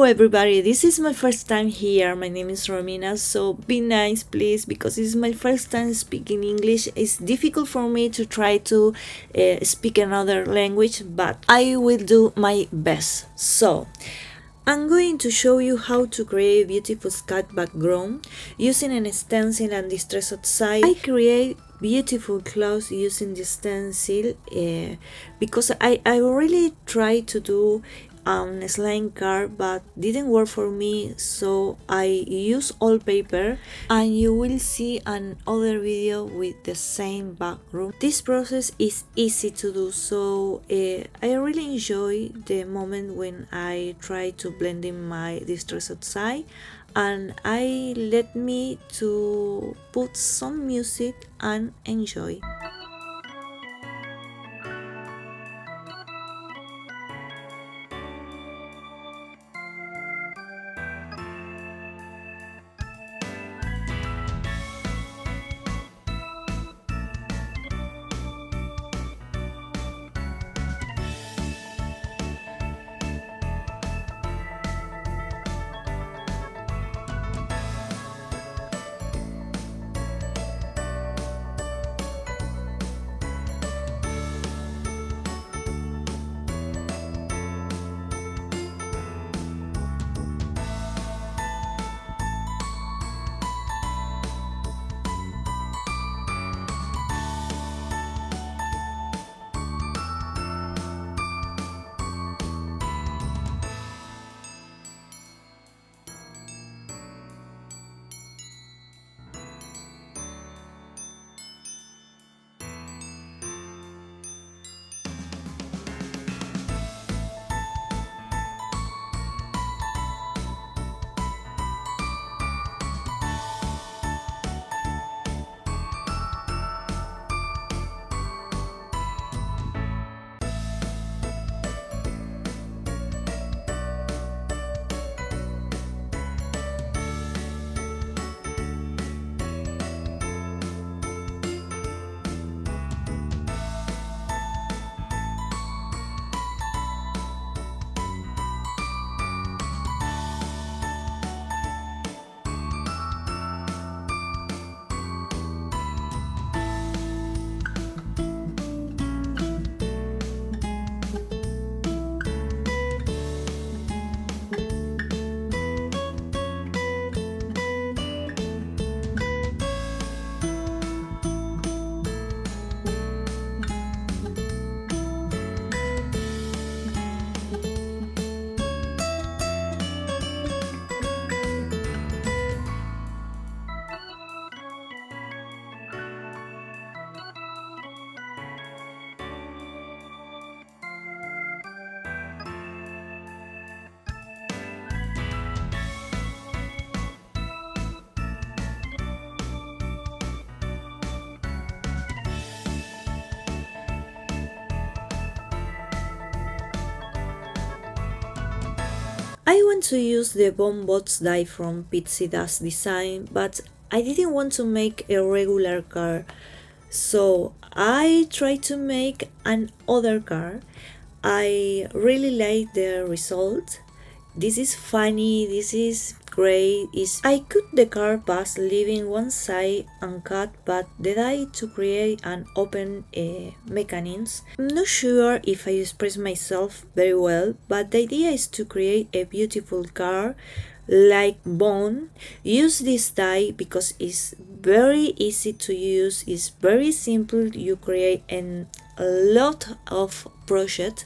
Hello everybody, this is my first time here. My name is Romina, so be nice please, because this is my first time speaking English. It's difficult for me to try to speak another language, but I will do my best. So I'm going to show you how to create beautiful scat background using an stencil and distress outside. I create beautiful clothes using the stencil because I really try to do a slime card, but didn't work for me, so I use old paper, and you will see another video with the same background. This process is easy to do, so I really enjoy the moment when I try to blend in my distress outside, and I let me to put some music and enjoy. I want to use the Bombots die from Pili Dusty Design, but I didn't want to make a regular card, so I tried to make another card. I really like the result. This is funny, this is great. I cut the card past leaving one side uncut, but the die to create an open mechanism. I'm not sure if I express myself very well, but the idea is to create a beautiful card like bone. Use this die because it's very easy to use, it's very simple. You create a lot of projects.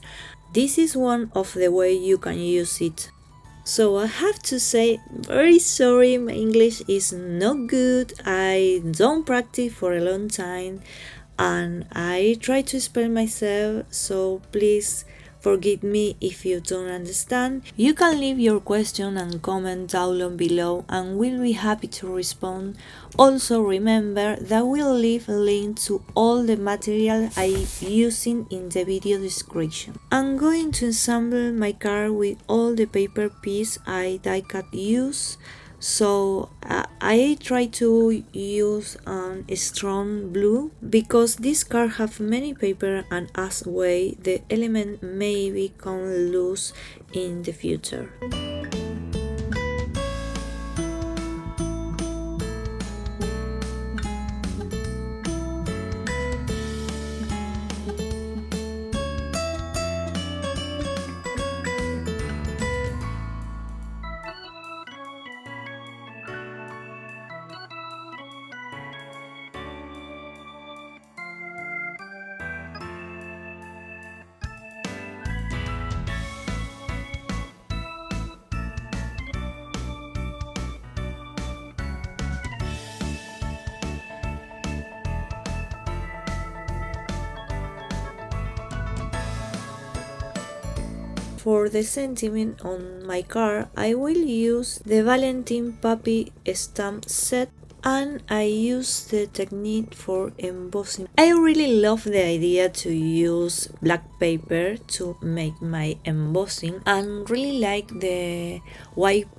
This is one of the way you can use it. So I have to say, very sorry, my English is not good. I don't practice for a long time and I try to explain myself, so please forgive me if you don't understand. You can leave your question and comment down below and we'll be happy to respond. Also remember that we'll leave a link to all the material I'm using in the video description. I'm going to assemble my card with all the paper piece I die cut use. So I try to use a strong blue because this card have many paper and as way the element may become loose in the future. For the sentiment on my card, I will use the Valentine Puppy stamp set, and I use the technique for embossing. I really love the idea to use black paper to make my embossing, and really like the white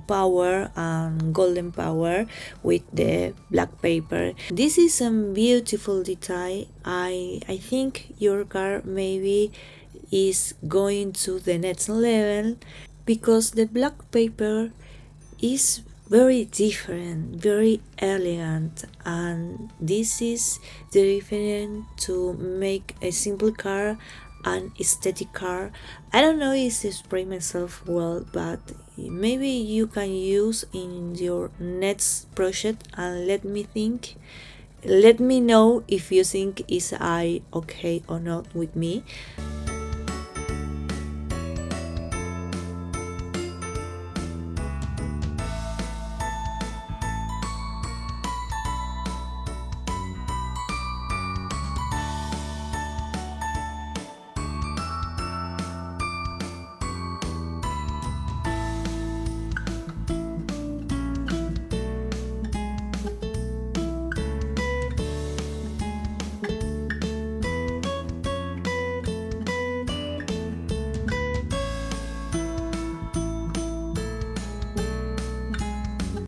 power and golden power with the black paper. This is a beautiful detail. I think your card maybe is going to the next level because the black paper is very different, very elegant, and this is the difference to make a simple card an aesthetic card. I don't know if I explain myself well, but maybe you can use in your next project and let me know if you think is I okay or not with me.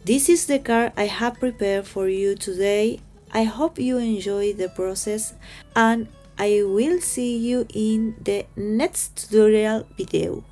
This is the card I have prepared for you today. I hope you enjoy the process, and I will see you in the next tutorial video.